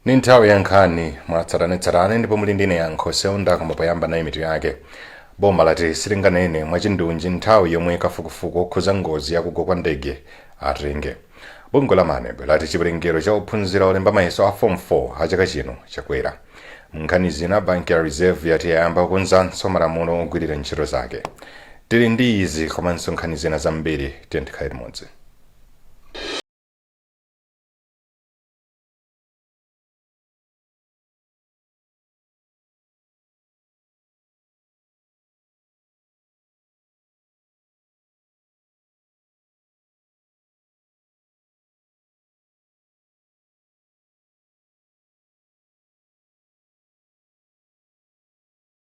Ni nthawi ya nkhani mwatsatanetsatane ndipo muli ndine yankho seunda koma poyamba nayi mitu yake. Boma lati silinganene mwachindunji nthawi yomwe kafukufuku okhuza ngozi yakugwa kwa ndege atenge. Bungwe la Manebwe lati chiwerengero cha ophunzira olemba mayeso a Form 4 achaka chino chakwera. Nkhani zina Banki ya Reserve yati yayamba kukonzanso malamulo ogwirira ntchito zake. Tili ndi izi komanso nkhani zina zambiri tikhale limodzi.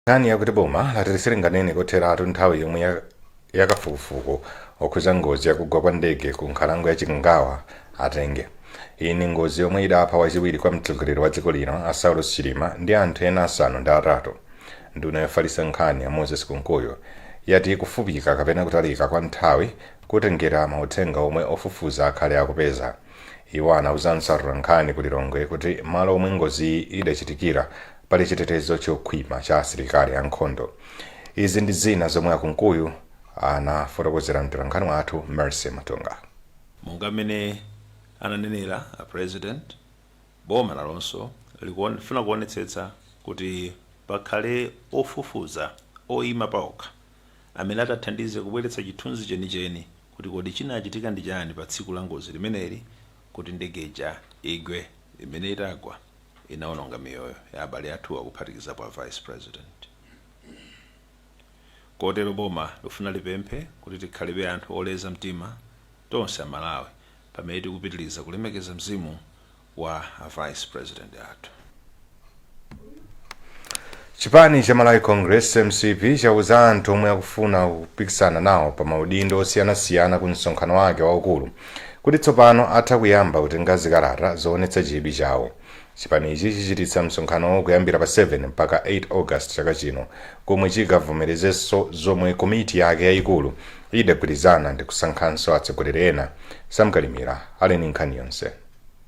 Nkhani yakuti boma lati silinganene kotheratu nthawi yomwe yakafukufuku okhuza ngozi yakugwa kwa ndege ku nkhalango ya Chikangawa atenge. Iyi ni ngozi yomwe idapha wachiwiri kwa mtsogoleri wa dziko lino a Saulos Chilima ndi anthu ena asanu ndi atatu. Nduna yofalitsa nkhani ya Moses Kunkuyo yati kufupika kapena kutalika kwa nthawi kutengera mauthenga omwe ofufuza akhale akupeza. Iwo anawuzanso atolankhani ku Lilongwe kuti malo omwe ngozi idachitikira pali chitetezo chokhwima cha asilikali ankhondo. Izi ndi zina zomwe akunkuyu anafotokozera mtolankhani wathu Mercy Matonga. Monga mmene ananenera a president, boma nalonso likufuna kuonetsetsa kuti pakhale ofufuza oyima paokha amene atathandize kubweretsa chithunzi chenicheni kuti kodi chinachitika ndi chani pa tsiku la ngozi limeneli kuti ndegeja igwe imene itagwa inaononga miyoyo ya abale athu akuphatikizapo a vice president. Kotero boma lufuna lipemphe kuti tikhalibe anthu oleza mtima tonse amalawi pamene tikupitiriza kulemekeza mzimu wa a vice president athu. Chipani cha Malawi Congress MCP chauza anthu omwe akufuna kupikisana nawo pa maudindo osiyanasiyana ku msonkhano wake waukulu kuti tsopano atha kuyamba kutenga zikalata zoonetsa chidwi chawo. Chipani ichi chichititsa msonkhano kuyambira pa 7 mpaka 8 August chaka chino, komwe chikavomerezenso zomwe komiti yake yayikulu idagwirizana ndi kusankhanso atsogoleri ena. Samkalimira ali ndi nkhani yonse.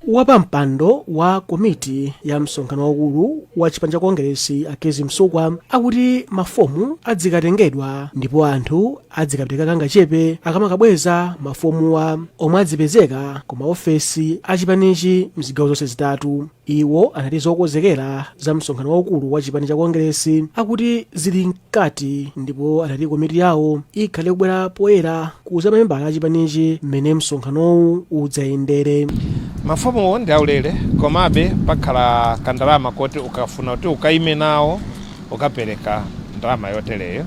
Wapampando wa komiti ya msonkhano waukulu wa chipani cha Kongresi Akezi Msukwa akuti mafomu adzikatengedwa ndipo anthu adzikapereka kangachepe akamakabweza mafomuwa omwe adzipezeka ku maofesi a chipanichi mzigawo zonse zitatu. Iwo anati zokonzekera za msonkhano waukulu wa chipani cha Kongresi akuti zili mkati ndipo anati komiti yawo ikhale kubwera poyera kuuza mamembala a chipanichi mmene msonkhanowu udzayendere. Mafomu ndi aulere komabe pakhala kandalama koti ukafuna kuti ukaime nawo ukapereka ndalama yotereyo.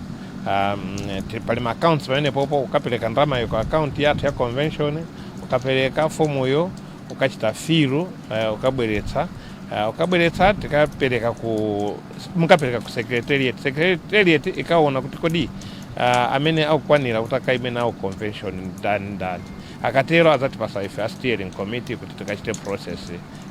Pali ma accounts pamene popo ukapereka ndalama yo ku account yathu ya convention, ukapereka fomuyo ukachita filu ukabweretsa tikapereka mukapereka ku secretariat ikaona kuti kodi amene akukwanira kuti akaime nawo convention ndani. Akatero azatipasa ife a steering committee kuti tikachite process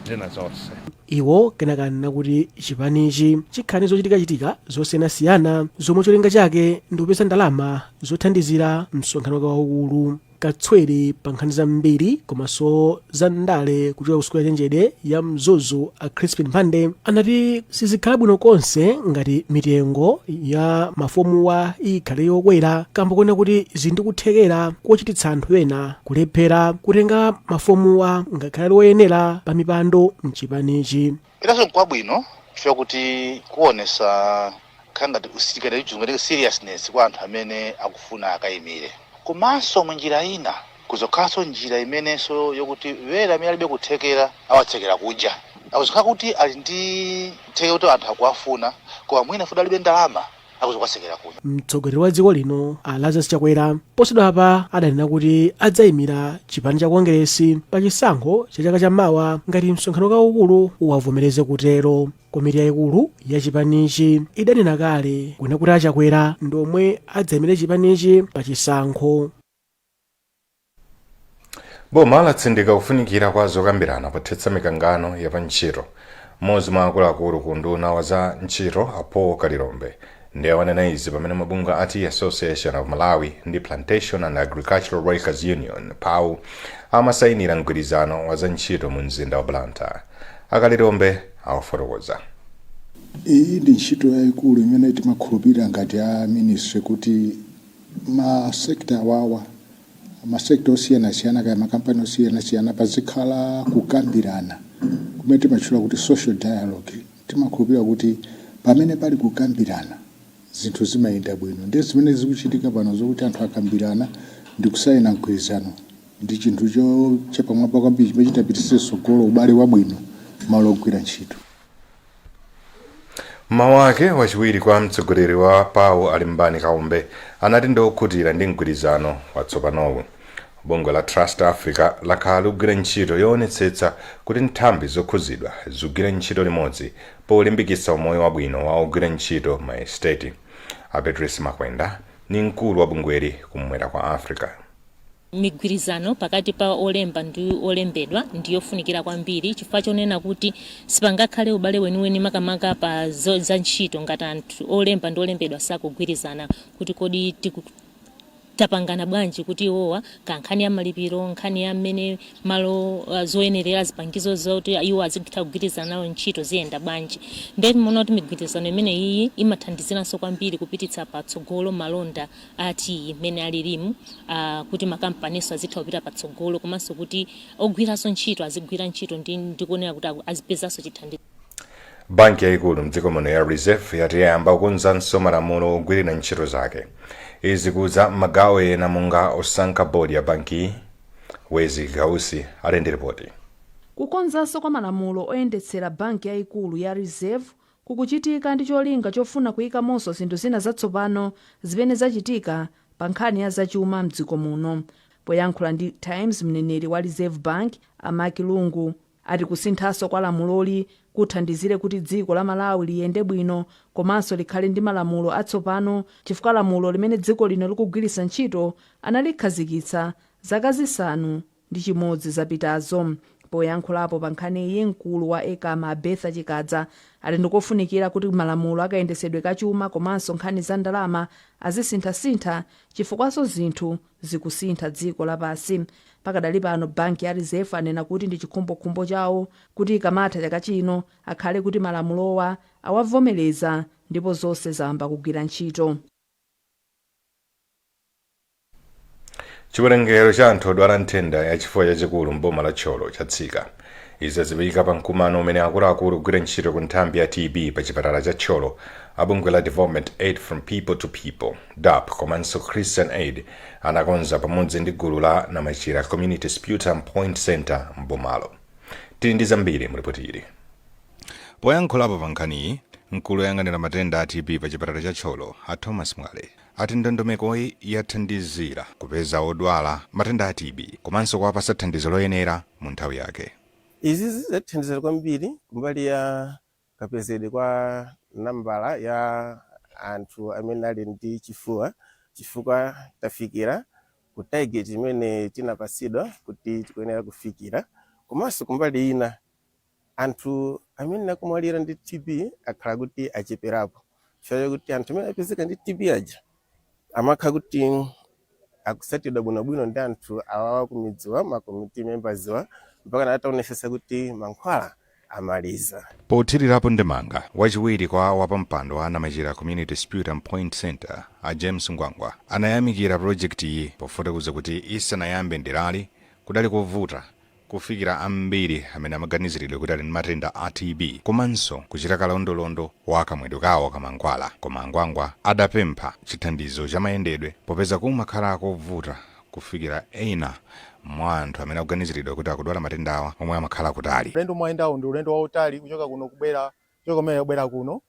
zina zonse. Iwo kenakana kuti chipanichi chikhale zochitika zosiyanasiyana zomwe cholinga chake ndi kupeza ndalama zothandizira msonkhano waukulu. Katswiri pa nkhani zambiri komanso za ndale kuchoka ku sukulu yaChenjede ya Mzuzu a Crispin Phande anati sizikhala bwino konse ngati mitengo ya mafomuwa ikhale yokwera kamba kuona kuti zindikuthekera kochititsa anthu ena kulephera kutenga mafomuwa ngakhale oyenera pa mipando mchipanichi. Itaso kwabwino chifukwa kuti kuonesa khangati usitikira ichungati seriousness kwa anthu amene akufuna akayimire. Komanso mwenjira ina kuzokhaso njira imenenso yokuti wera amene alibe kuthekera awatsekera kuja akuzokhala kuti ali ndi theke kuti anthu akuwafuna koma mwina fuda alibe ndalama akuzokwasekera kuja. Mtsogoleri wa dziko lino Lazarus Chakwera posachedwa apa adanena kuti adzayimira chipani cha Kongresi pa chisankho cha chaka chammawa ngati msonkhano waukulu uwavomereze kutero. Komiti yayikulu ya chipanichi idanena kale kuna kuti Chakwera ndi omwe adzayimire chipanichi pa chisankho. Boma latsindika kufunikira kwa zokambirana pothetsa mikangano ya pa ntchito. Mmodzi mwa akuluakulu ku nduna wa za ntchito a Paul Kalilombe ndiye wanena izi pamene mabungwe ati Association of Malawi ndi Plantation and Agricultural Workers Union PAU amasayinira mgwirizano wa za ntchito mu mzinda wa Blantyre. Akalilombe afotokoza. Iyi ndi ntchito yayikulu imene timakhulupirira ngati a ministry kuti masekta awawa masekta osiyanasiyana kaya makampani osiyanasiyana pazikhala kukambirana kumene timatchula kuti social dialogue. Timakhulupirira kuti pamene pali kukambirana zinthu zimayenda bwino, ndi zimene zikuchitika pano zokuti anthu akambirana ndi kusayina mgwirizano ndi chinthu chapamwamba kwambiri chimene chitapititsa tsogolo ubale wabwino malo ogwira ntchito. Mawu ake wachiwiri kwa mtsogoleri wa PAO Alimbani Kaumbe anati ndiokhutira ndi mgwirizano watsopanowu. Bungwe la Trust Africa lakhala likugwira ntchito yoonetsetsa kuti nthambi zokhuzidwa zigwira ntchito limodzi polimbikitsa umoyo wabwino wa ogwira ntchito ma estate. Beatrice Makwenda ni mkulu wa bungweli kumwera kwa Africa. Migwirizano pakati pa olemba ndi olembedwa ndiyofunikira kwambiri chifukwa chonena kuti sipangakhale ubale weniweni makamaka pa za ntchito ngati anthu olemba ndi olembedwa sakugwirizana kuti kodi tapangana bwanji kuti iwowa kankhani ya malipiro nkhani ya mmene malo zoyenerera zipangizo zoti iwo azikitha kugwirizana nawo ntchito ziyenda bwanji. Ndeti muona kuti migwirizano imene iyi imathandiziranso kwambiri kupititsa patsogolo malonda ati imene alilimu kuti makampaniso azitha kupita patsogolo komanso kuti ogwiranso ntchito azigwira ntchito ndikuonera kuti azipezanso chithandizo. Banki yaikulu mdziko muno ya Reserve yati yayamba kukonzanso malamulo ogwirira ntchito zake. Izi kuza magawo ena monga osankha bodi ya banki Wezi Gausi ali ndi ripoti. Kukonzanso kwa malamulo oyendetsera banki yaikulu ya Reserve kukuchitika ndi cholinga chofuna kuyikamonso zinthu zina zatsopano zimene zachitika pa nkhani ya zachuma mdziko muno. Poyankhula ndi Times, mneneri wa Reserve Bank Amaki Lungu ati kusinthanso kwa lamuloli kuthandizire kuti dziko la Malawi liyende bwino komanso likhale ndi malamulo atsopano chifukwa lamulo limene dziko lino likugwiritsa ntchito analikhazikitsa zaka 6 zapitazo. Poyankhulapo pa nkhani iyi mkulu wa Ekama Betha Chikadza ali ndikofunikira kuti malamulo akayendetsedwe kachuma komanso nkhani za ndalama azisinthasintha chifukwaso zinthu zikusintha dziko lapansi. Pakadali pano banki ya Reserve anena kuti ndi chikhumbokhumbo chawo kuti ikamatha chaka chino akhale kuti malamulowa awavomereza ndipo zonse zayamba kugwira ntchito. Chiwerengero cha anthu odwala nthenda yachifuwa chachikulu mboma la Tcholo chatsika. Izi zipezeka pa mkumano umene akuluakulu ogwira ntchito ku nthambi ya TB pa chipatala cha Tcholo, abungwe la Development Aid from People to People DAP komanso Christian Aid anakonza pamodzi ndi gulu la Namachira Community Sputum Point Center mbomalo. Tili ndi zambiri mripoti ili. Poyankhulapo pa nkhaniyi, mkulu woyang'anira matenda a TB pa chipatala cha Tcholo a Thomas Mwale ati ndondomekoyi yathandizira kupeza odwala matenda a TB komanso kuwapatsa thandizo loyenera mu nthawi yake. Izi zathandizira kwambiri kumbali ya kapezedwe kwa nambala ya anthu amene ali ndi chifuwa chifukwa tafikira ku target imene tinapatsidwa kuti tikuyenera kufikira. Komanso kumbali ina anthu amene akumwalira ndi TB akhala kuti acheperapo chifukwa kuti anthu amene apezeka ndi TB aja amakhala kuti akusatidwa bwinobwino ndi anthu awawa kumidziwa ma community members wa mpaka ataonetsetsa kuti mankhwala amaliza. Pothirirapo ndemanga wachiwiri kwa wapampando wa Namachira Community Sputum Point Center a James Ngwangwa anayamikira project iyi pofotokoza kuti isanayambe ndirali kudali kuvuta kufikira ambiri amene amaganiziridwa kuti ali ndi matenda a TB komanso kuchita kalondolondo wa kamwedwe kawo kamankhwala. Koma Ngwangwa adapempha chithandizo cha mayendedwe popeza kumakhala kovuta kufikira ena mwa anthu amene akuganiziridwa kuti akudwala matendawa omwe amakhala kutali. Ulendo mwayendawo ndi ulendo wautali kuchoka kuno kuchoka kumene kubwera kuno.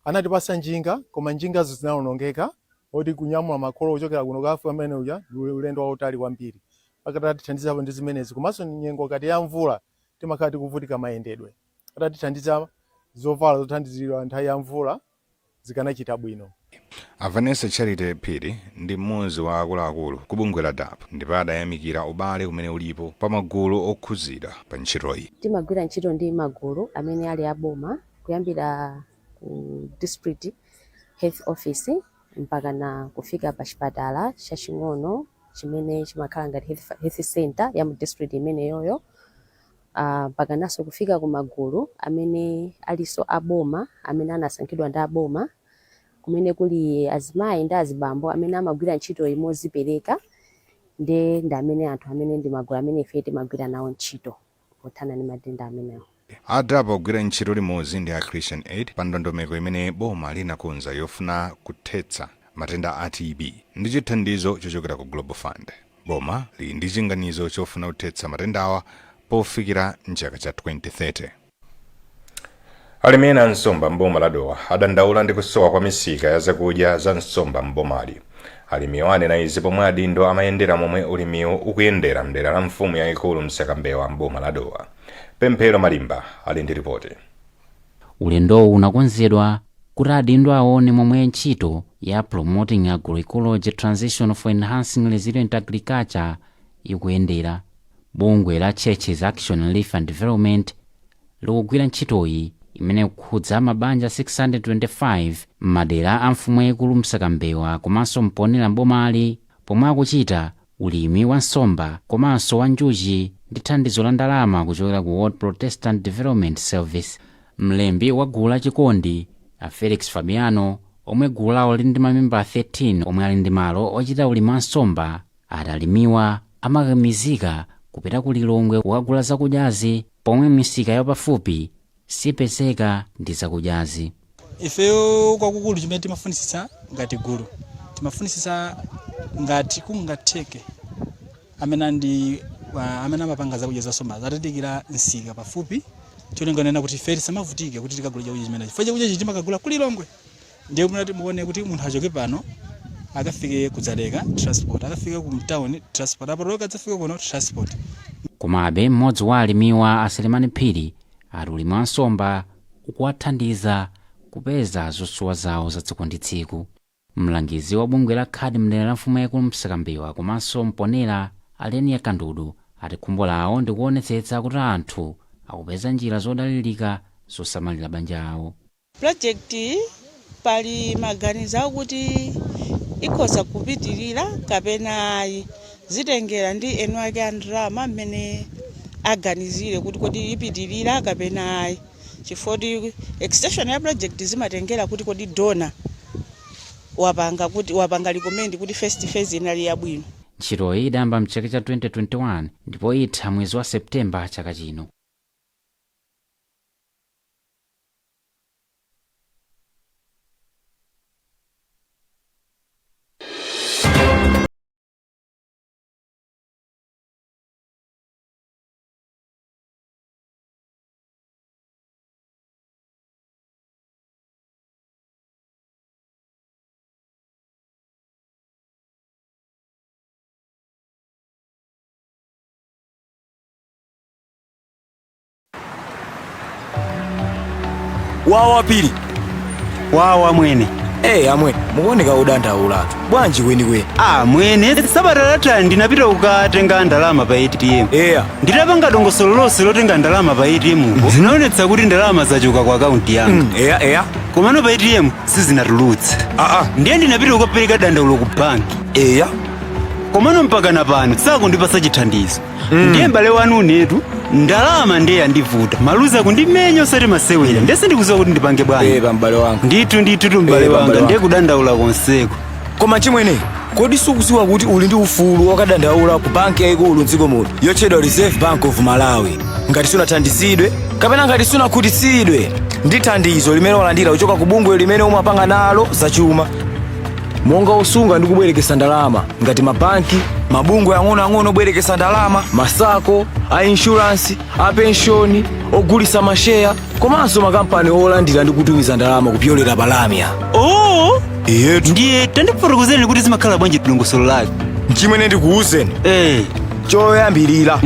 Anatipasa njinga koma njingazo zinawonongeka oti kunyamula makholo kuchokera kuno kafu amene uja ulendo wautali kwambiri. Akatithandizapo ndi zimenezi komanso nyengo kati ya mvula timakhala tikuvutika mayendedwe. Atatithandiza zovala zothandizira nthawi ya mvula zikanachita bwino. Vanessa Charity Phiri ndi mmodzi wa akuluakulu ku bungwe la DAP ndipo adayamikira ubale umene ulipo pa magulu okhuzidwa pa ntchitoyi. Timagwira ntchito ndi magulu amene ali aboma kuyambira ku district health office mpaka na kufika pa chipatala chaching'ono chimene chimakhala ngati health center ya mu district imene yoyo. mpakananso kufika ku magulu amene aliso aboma amene anasankhidwa ndi aboma, kumene kuli azimayi ndi azibambo amene amagwira ntchito imozipereka ndi amene anthu amene ndi magulu amene ife timagwira nawo ntchito pothana ndi matenda amenewo. adapa kugwira ntchito limodzi ndi a Christian Aid pa ndondomeko imene boma linakonza yofuna kuthetsa matenda a TB ndi chithandizo chochokera ku Global Fund. Boma lili ndi chinganizo chofuna kuthetsa matendawa pofikira mchaka cha 2030. Alimi a nsomba mboma la Dowa adandaula ndi kusowa kwa misika ya zakudya za nsomba mbomali. Alimiwo anena izi pomwe adindo amayendera momwe ulimiwo ukuyendera mdera la mfumu yayikulu Msakambewa mboma la Dowa. Pemphero Malimba ali ndi ripoti. Ulendowu unakonzedwa kuti adindo aone momwe ntchito ya Promoting Agroecology Transition for Enhancing Resilient Agriculture ikuyendera. Bungwe la Churches Action Relief and Development likugwira ntchitoyi imene kukhudza mabanja 625 m'madera a mfumu yayikulu Msakambewa komanso mponera mbomali, pomwe akuchita ulimi wa nsomba komanso wa njuchi ndi thandizo la ndalama kuchokera ku World Protestant Development Service. Mlembi wa gulu la chikondi a Felix Fabiano, omwe gulu lawo lili ndi mamemba 13 omwe ali ndi malo ochita ulimi wa nsomba, atalimiwa amakamizika kupita ku Lilongwe kukagula zakudyazi pomwe misika yapafupi sipezeka ndi zakudyazi. Ifeyo kwakukulu chimene timafunisisa ngati gulu timafunisisa ngati kungatheke amene amapanga zakudya za nsomba zatatikira nsika pafupi, cholinga kuti ife tisamavutike kuti tikagula chakudya chimenechi. Chifukwa chakudya ichi timakagula ku Lilongwe, ndiye kuti muone kuti munthu achoke pano akafike kudzaleka transport, akafike ku town transport, apo akafike kuno transport. Komabe mmodzi wa alimiwa a Selemani Phiri ati ulimi wa nsomba ukuwathandiza kupeza zosowa zawo za tsiku ndi tsiku. Mlangizi wa bungwe la khadi mdera la mfumu yayikulu Msakambewa komanso mponera Alenia Kandudu ati khumbo lawo ndi kuonetsetsa kuti anthu akupeza njira zodalirika zosamalira banja awo. Project pali maganizo kuti ikhoza kupitirira kapena zitengera ndi eno ake andalama amene aganizire kuti kodi ipitirira kapena chifukwa extension ya project zimatengera kuti kodi dona wapanga recommend kuti first phase inali yabwino. Ntchitoyi idayamba mchaka cha 2021 ndipo itha mwezi wa Septemba chaka chino. Wawa pili wawa mwene amwe muoneka udandaula bwanji kwenikweni. Mwene sabatalata ndinapita kukatenga ndalama pa ATM. Nditapanga dongosolo lonse lotenga ndalama pa ATM zinaonetsa kuti ndalama zachoka kwa akaunti yanga. Komano pa ATM sizinatulutse. Ndiye ndinapita kukapereka dandaulo ku banki. Komano mpaka na pano sakundipasa chithandizo. Ndiye m'bale wanu netu ndalama ndiye yandivuta maluza kundimenya osati masewera ndese ndikuziwa kuti ndipange bwanji. M'bale wanga ndithu m'bale wanga ndiye kudandaula konseko. Koma chimwene kodi sukuziwa kuti uli ndi ufulu wakadandaula ku banki yayikulu mdziko muno yotchedwa Reserve Bank of Malawi, ngati sunathandizidwe kapena ngati sunakhutitsidwe ndi thandizo limene walandira kuchoka ku bungwe limene umapanga nalo zachuma, monga osunga ndi kubwerekesa ndalama ngati mabanki, mabungwe ang'onoang'ono obwerekesa ndalama, masako a insurance, a pensioni, ogulisa masheya komanso makampani olandira ndi kutumiza ndalama kupyolera palamya. Ndiye tandifotokozeni kuti zimakhala bwanji dongosolo lake. Chimene ndikuwuzeni choyambirira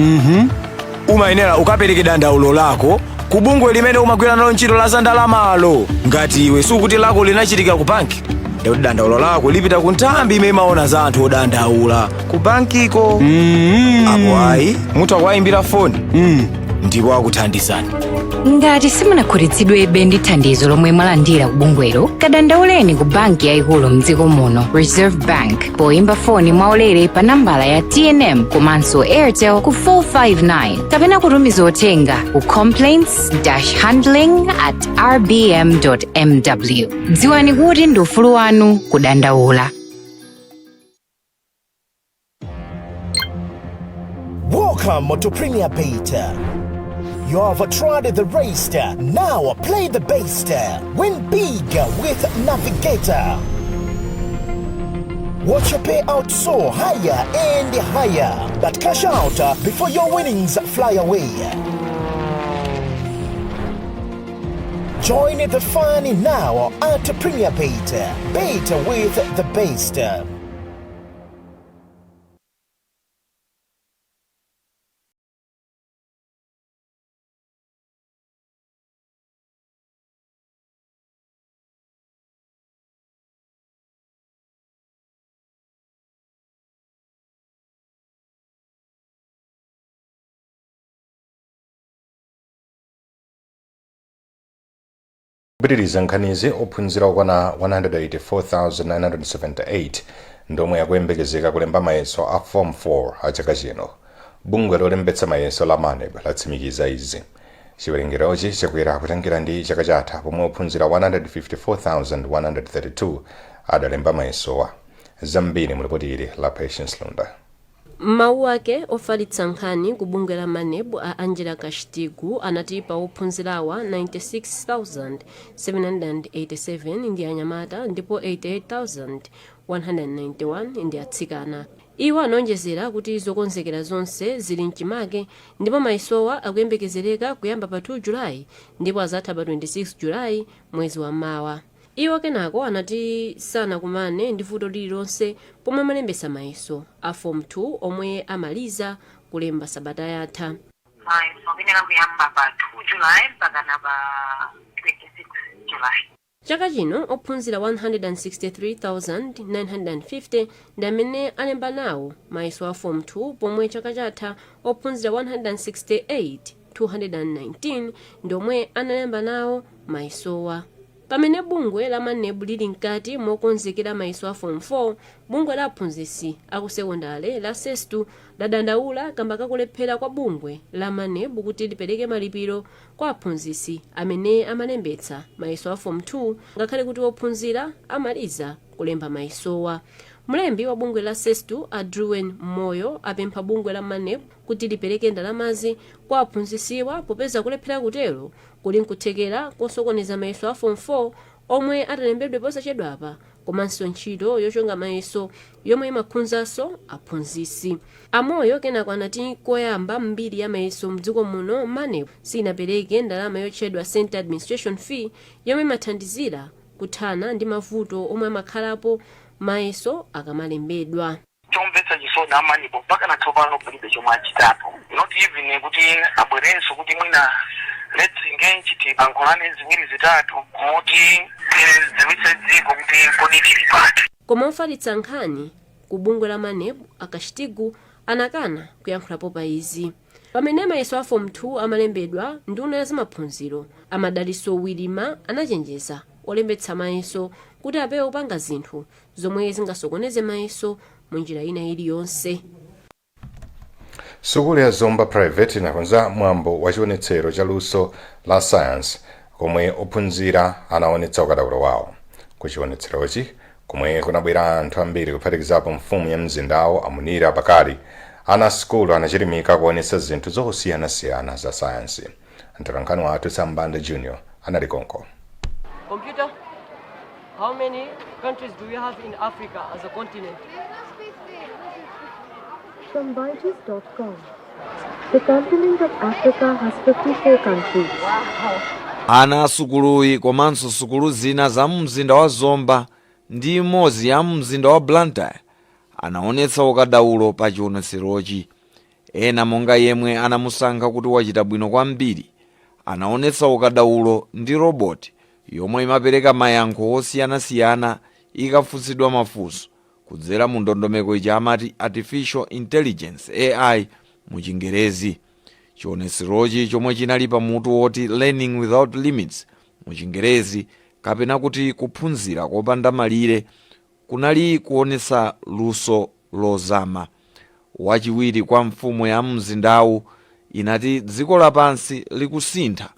umayenera ukapereke dandaulo lako ku bungwe limene umagwira nalo ntchito la za ndalamalo. Ngati iwe sukuti lako linachitika ku banki, ndikuti dandaulo lako lipita ku nthambi imene imaona za anthu odandaula ku bankiko. Apo ayi mutha kuwayimbira foni ndipo akuthandizani. ngati simunakhutitsidwebe ndi thandizo lomwe mwalandira ku bungwelo, kadandauleni ku banki yayikulu mdziko muno, Reserve Bank, poyimba foni mwaulere pa nambala ya TNM komanso Airtel ku 459 kapena kutumiza uthenga ku complaints-handling@rbm.mw. dziwani kuti ndi ufulu wanu kudandaula. Welcome to Premier Beta. You have tried the race, now play the base. Win big with Navigator. Watch your payout soar higher and higher, but cash out before your winnings fly away. Join the fun now at Premier Beta. Beta with the best. kupitiriza nkhanizi ophunzira okwana 184,978 ndomwe yakuyembekezeka kulemba mayeso a form 4 a chaka chino. bungwe lolembetsa mayeso la maneb latsimikiza izi. chiwerengerochi chakwera kutengera ndi chaka chatha pomwe ophunzira 154,132 adalemba mayesowa. zambiri mulipoti la Patience Lunda. Mawu ake ofalitsa nkhani ku bungwe la maneb a Angela Kashitigu anati pa ophunzirawa 96,787 ndi anyamata ndipo 88,191 ndi atsikana. Iwo anonjezera kuti zokonzekera zonse zili mchimake ndipo mayesowa akuyembekezereka kuyamba pa 2 Julayi ndipo azatha pa 26 Julayi mwezi wa mawa. Iwo kenako anati sanakumane ndi vuto lililonse pomwe amalembesa mayeso a form 2 omwe amaliza kulemba sabata yatha. Mayeso kenera kuyamba pa 2 Julayi mpaka na pa 26 Julayi. Chaka chino ophunzira 163,950 ndi amene alemba nawo mayeso a form 2 pomwe chaka chatha ophunzira 168,219 ndi omwe analemba nawo mayesowa. Pamene bungwe la maneb lili mkati mokonzekera mayeso a form 4, bungwe la aphunzitsi akusekondale la SESTU ladandaula kamba kakulephera kwa bungwe la maneb kuti lipereke malipiro kwa aphunzitsi amene amalembetsa mayeso a form 2 ngakhale kuti ophunzira amaliza kulemba mayesowa. Mlembi wa bungwe la SESTU Adrian Moyo apempha bungwe la maneb kuti lipereke ndalamazi kwa aphunzitsiwa popeza kulephera kutero kuli nkuthekera kosokoneza mayeso a form 4 omwe atalembedwe posachedwapa komanso ntchito yochonga mayeso yomwe imakhunzanso aphunzitsi. Amoyo kenako anati koyamba mbiri ya mayeso mdziko muno maneb sinapereke ndalama yotchedwa Center Administration Fee yomwe imathandizira kuthana ndi mavuto omwe amakhalapo mayeso akamalembedwa. Chomvetsa chisoni amanebo mpaka na tsopano palibe chomwe achitapo. Not even kuti abwerenso kuti mwina let's engage tipankhulane ziwiri zitatu kuti ziwitse dziko kuti kodi tili pati. Koma ofalitsa nkhani ku bungwe la maneb Akashitigu anakana kuyankhulapo pa izi. Pamene mayeso a form 2 amalembedwa nduna ya zamaphunziro Amadaliso Wilima anachenjeza olembetsa mayeso kuti apewe kupanga zinthu zomwe zingasokoneze mayeso munjira ina iliyonse. Sukulu ya Zomba Private inakonza mwambo wa chionetsero cha luso la science komwe ophunzira anaonetsa ukadaulo wawo. Ku chionetserochi komwe kunabwera anthu ambiri kuphatikizapo mfumu ya mzindawo Amunira Bakari, ana sukulu anachirimika kuonetsa zinthu zosiyanasiyana za science. Mtolankhani wathu Sambanda Junior anali konko. Computer, how many countries do we have in Africa as a continent? From Byju's.com. The continent of Africa has 54 countries. Wow. Ana asukuluyi komanso sukulu zina za mzinda wa Zomba ndi imodzi ya mzinda wa Blantyre anaonetsa ukadaulo pa chionetserochi. Ena monga yemwe anamusankha kuti wachita bwino kwambiri anaonetsa ukadaulo ndi robot yomwe imapereka mayankho osiyanasiyana ikafunsidwa mafunso kudzera mu ndondomeko ija amati artificial intelligence AI mu Chingerezi. chionetserochi chomwe chinali pamutu woti learning without limits mu Chingerezi, kapena kuti kuphunzira kopanda malire, kunali kuonesa luso lozama. Wachiwiri kwa mfumu ya mzindawu inati dziko lapansi likusintha,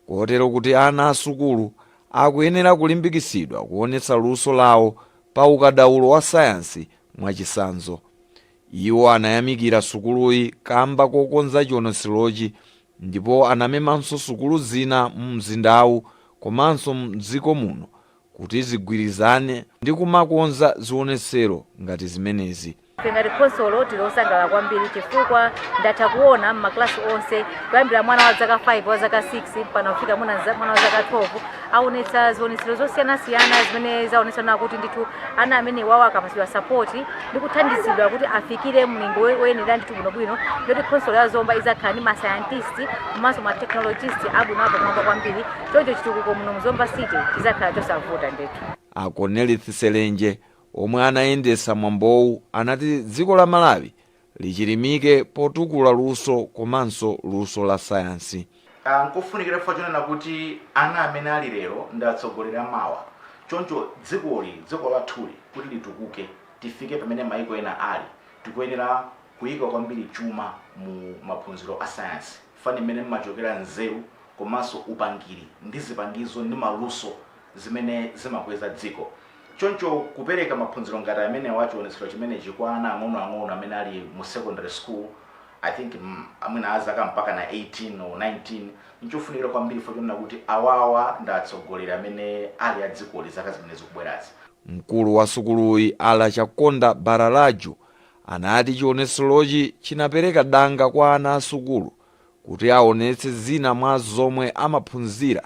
kotero kuti ana asukulu akuyenera kulimbikisidwa kuonetsa luso lawo pa ukadaulo wa sayansi mwachisanzo. Iwo anayamikira sukuluyi kamba kokonza chionetserochi, ndipo anamemanso sukulu zina mu mzindawu komanso mdziko muno kuti zigwirizane ndi kumakonza zionetsero ngati zimenezi. ngati khonsolo tilosangalala kwambiri chifukwa ndatha kuona m'maklasi onse kuyambira mwana wa zaka 5 wa zaka 6 mpaka kufika mwana wa zaka 12 aonetsa zionetsero zosiyanasiyana zimene zaonetsana kuti ndithu ana amene wawo akapatsidwa sapoti ndi kuthandizidwa kuti afikire mlingo woyenera ndithu bwinobwino, ndoti khonsolo ya Zomba izakhala ndi masayentisti komanso matechnologisti abwinoapo kumwamba kwambiri. Choncho chitukuko muno mu Zomba City chizakhala chosavuta ndithu. A Cornelius Selenje omwe anayendesa mwambowu anati dziko la Malawi lichilimike potukula luso komanso luso la sayansi. Nkofunikira chifukwa chonena kuti ana amene ali lero ndi atsogoleri mawa. Choncho dziko lathuli kuti litukuke tifike pamene maiko ena ali, tikuyenera kuyika kwambiri chuma mu maphunziro a sayansi. Fani imene mmachokera nzeru komanso upangiri ndi zipangizo ndi maluso zimene zimakweza dziko. Choncho kupereka maphunziro ngati amene wachionetsero chimene kwa ana ang'ono amene ali mu secondary school, I think amene azaka mpaka na 18 or 19, nchofunikira kwambiri chifukwa kuti awawa ndi atsogoleri amene ali a dziko zaka zimene zikubwerazi. Mkulu wa sukuluyi Ala Chakonda Baralaju anati chionetserochi chinapereka danga kwa ana asukulu kuti aonetse zina mwa zomwe amaphunzira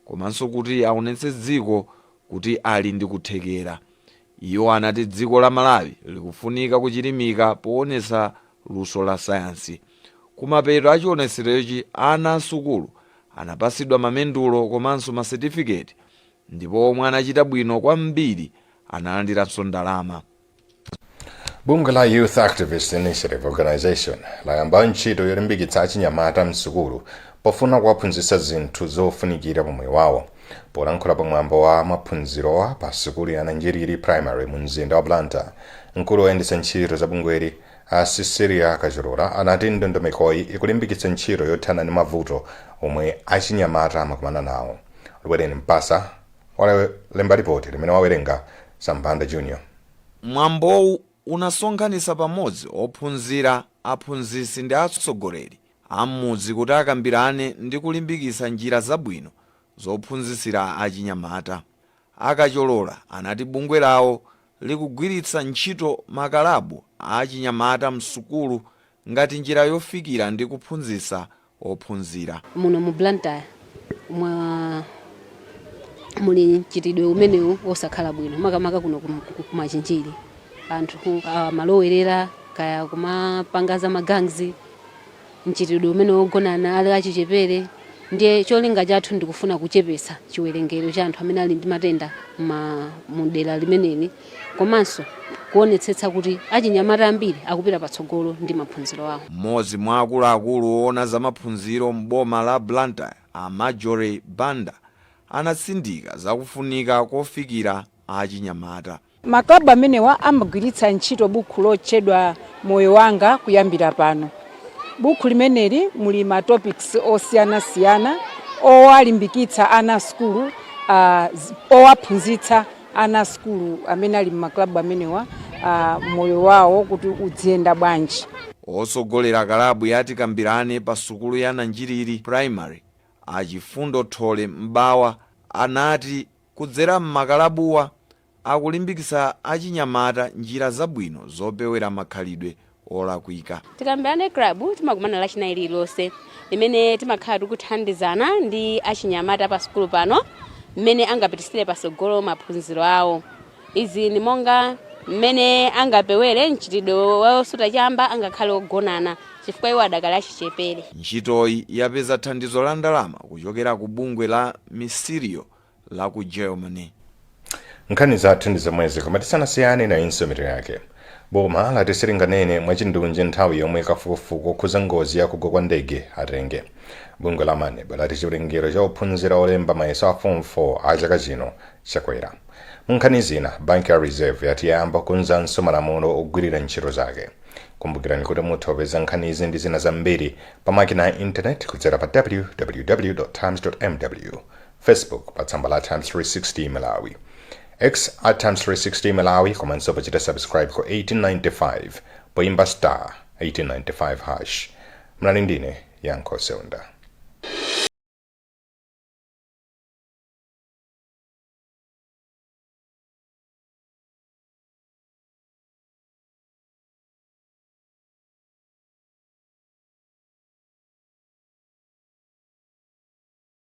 komanso kuti aonetse dziko kuti ali ndi kuthekera. Iwo anati dziko la Malawi likufunika kuchilimika poonesa luso la sayansi. Kumapeto a chionetserochi ana asukulu anapasidwa mamendulo komanso masetifiketi, ndipo omwe anachita bwino kwambiri analandiranso ndalama. Bungwe la Youth Activist Initiative Organization layamba ntchito yolimbikitsa achinyamata msukulu pofuna kuwaphunzitsa zinthu zofunikira pomwe wawo. Polankhula pamwambo wa maphunzirowa pa sukulu ya Nanjiriri Primary mu mzinda wa Blantyre, mkulu woyendetsa ntchito za bungweli a Cecilia Kachorora anati ndondomekoyi ikulimbikitsa ntchito yothana ndi mavuto omwe achinyamata amakumana nawo. Lubwereni Mpasa walemba ripoti limene wawerenga Sambanda Junior. Mwambowu unasonkhanitsa pamodzi ophunzira, aphunzitsi ndi atsogoleri amudzi kuti akambirane ndi kulimbikitsa njira zabwino zophunzitsira achinyamata. Akacholola anati bungwe lawo likugwiritsa ntchito makalabu a achinyamata msukulu ngati njira yofikira ndi kuphunzitsa ophunzira. Muno mu Blantyre muli mchitidwe umenewu osakhala bwino, makamaka kuno kumachinjiri anthu amalowerera kaya kumapangaza magangzi, mchitidwe umene wogonana ali achichepere. Ndiye cholinga chathu ndikufuna kuchepesa chiwerengero cha anthu amene ali ndi matenda mu dera limeneli, komanso kuonetsetsa kuti achinyamata ambiri akupita patsogolo ndi maphunziro awo. Mmodzi mwa akuluakulu oona za maphunziro m'boma la Blantyre, a Marjorie Banda, anatsindika zakufunika kofikira achinyamata. Maklabu amenewa amagwiritsa ntchito buku lotchedwa Moyo Wanga kuyambira pano. Buku limeneli muli ma topics osiyanasiyana owalimbikitsa ana skulu, owaphunzitsa ana skulu amene ali m'maklabu amenewa moyo wawo kuti udziyenda bwanji. Osogolera kalabu yati kambirane pa sukulu ya Nanjiriri Primary, Achifundo Thole Mbawa, anati kudzera m'makalabuwa akulimbikitsa achinyamata njira zabwino zopewera makhalidwe olakwika. Tikambirane klabu timakumana lachinayi lililonse limene timakhala tikuthandizana ndi achinyamata pa sukulu pano mmene angapitisire pasogolo maphunziro awo. Izi ni monga mmene angapewere mchitidwe wosuta chamba angakhale ogonana chifukwa iwo adakali achichepere. Ntchitoyi yapeza thandizo la ndalama kuchokera ku bungwe la Misirio la ku Germany. Nkhani zathu ndi zomwezi koma tisanasiyane na insomito yake. boma lati silinganene mwachindunji nthawi yomwe kafukufuku okhuza ngozi yakugwa kwa ndege atenge. Bungwe la maneba lati chiwerengero cha ophunzira olemba mayeso a form 4 a chaka chino chakwera. Munkhani zina, banki ya reserve yati yayamba kukonzanso malamulo ogwirira ntchito zake. Kumbukirani kuti mutha kupeza nkhani izi ndi zina zambiri pa makina ya intaneti kudzera pa www.times.mw, Facebook pa tsamba la Times 360 Malawi, X at Times 360 Malawi, komanso pachita subscribe ku 1895 poimba star 1895 hash. Mnali ndine Yankho Seunda.